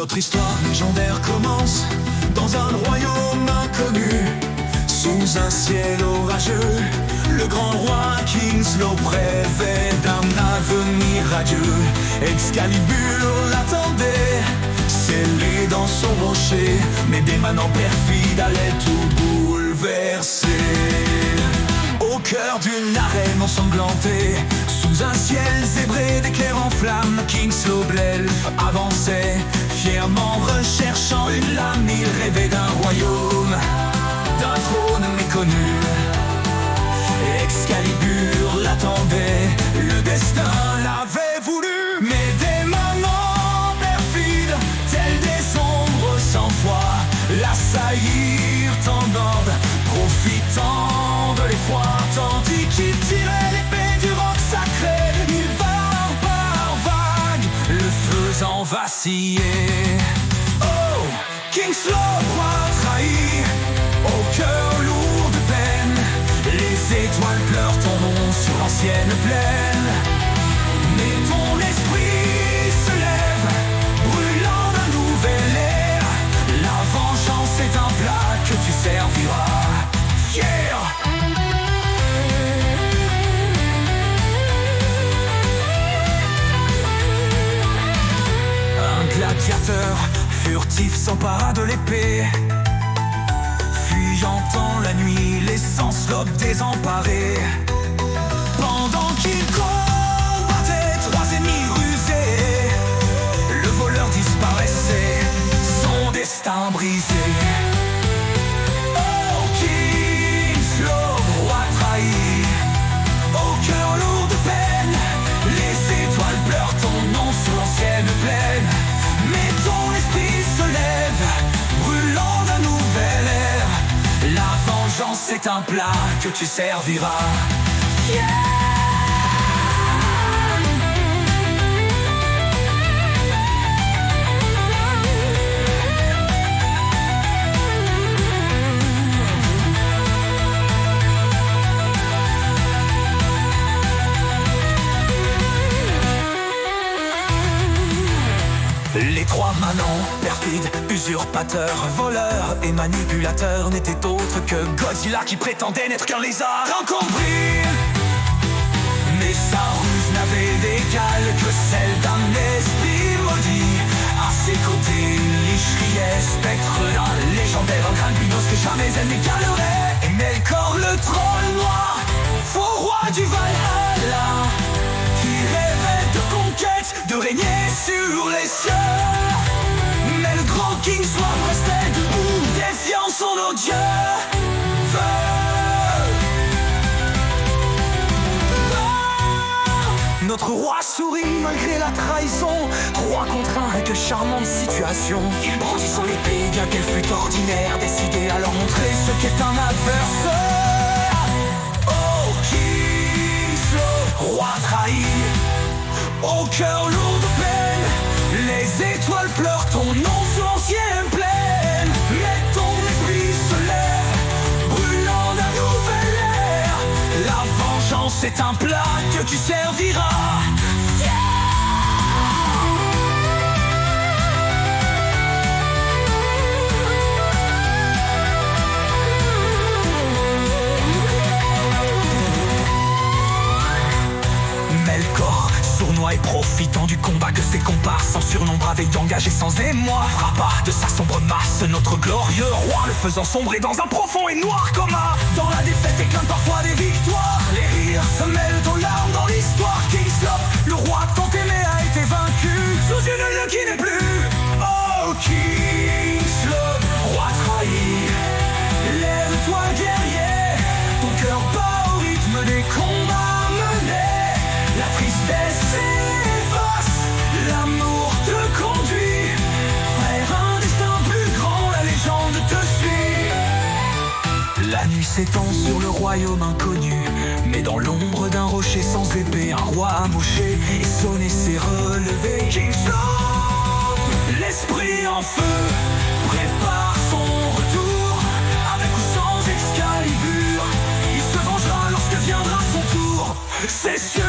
Notre histoire légendaire commence dans un royaume inconnu, sous un ciel orageux. Le grand roi Kingslow rêvait d'un avenir radieux. Excalibur l'attendait, scellé dans son rocher, mais des manants perfides allaient tout bouleverser. Au cœur d'une arène ensanglantée, sous un ciel zébré d'éclairs en flammes, Kingslow l'elfe avançait, fièrement recherchant une lame. Il rêvait d'un royaume, d'un trône méconnu. Excalibur l'attendait, le destin l'avait voulu. Mais des mamans perfides, telles des ombres sans foi, l'assaillirent en horde, profitant de l'effroi. Tandis qu'il tirait l'épée du roc sacré, il vinrent par vagues, le faisant vaciller. Oh, Kingslow, roi trahi, au cœur lourd de peine, les étoiles pleurent ton nom sur l'ancienne plaine. Mais ton esprit se lève, brûlant d'un nouvel air. La vengeance est un plat que tu serviras fier. Un gladiateur furtif s'empara de l'épée, fuyant dans la nuit, laissant Slope désemparé. Pendant qu'il combattait trois ennemis rusés, le voleur disparaissait, son destin brisé. Oh, Kingslow, roi trahi, au cœur lourd de peine, les étoiles pleurent ton nom sur l'ancienne plaine. Mais ton esprit se lève, brûlant d'un nouvel air. La vengeance est un plat que tu serviras fier. Les trois manants, perfides, usurpateurs, voleurs et manipulateurs, n'étaient autres que Godzilla qui prétendait n'être qu'un lézard incompris. Mais sa ruse n'avait d'égal que celle d'un esprit maudit. À ses côtés, Lich riait, spectre d'un légendaire Granbinos que jamais elle n'égalerait. Et Melkor, le troll noir, faux roi du Valhalla, qui rêvait de conquête, de régner sur les cieux. Mais le grand Kingslow restait debout, défiant son odieux feu. Notre roi sourit malgré la trahison. 3 contre 1, que charmante situation. Il brandit son épée bien qu'elle fût ordinaire, décidé à leur montrer ce qu'est un adversaire. Oh, Kingslow, roi trahi, au cœur lourd de peine, les étoiles pleurent ton nom sur l'ancienne plaine. Mais ton esprit se lève, brûlant d'un nouvel air. La vengeance est un plat que tu serviras. Melkor, sournois et profitant du combat que ses comparses sans surnombre avaient engagé sans émoi, frappa de sa sombre masse notre glorieux roi, le faisant sombrer dans un profond et noir coma. Dans la défaite éclatent parfois des victoires, les rires se mêlent aux larmes dans l'histoire. Kingslow, le roi tant aimé, a été vaincu sous une lune qui n'est plus. Oh, Kingslow, roi trahi, lève-toi guerrier, ton cœur bat au rythme des combats menés. La tristesse s'efface, l'amour te conduit, frère, un destin plus grand, la légende te suit. La nuit s'étend sur le royaume inconnu, mais dans l'ombre d'un rocher sans épée, un roi amoché et sonné s'est relevé. Kingslow, l'esprit en feu, prépare son retour, avec ou sans Excalibur, il se vengera lorsque viendra son tour. C'est sûr.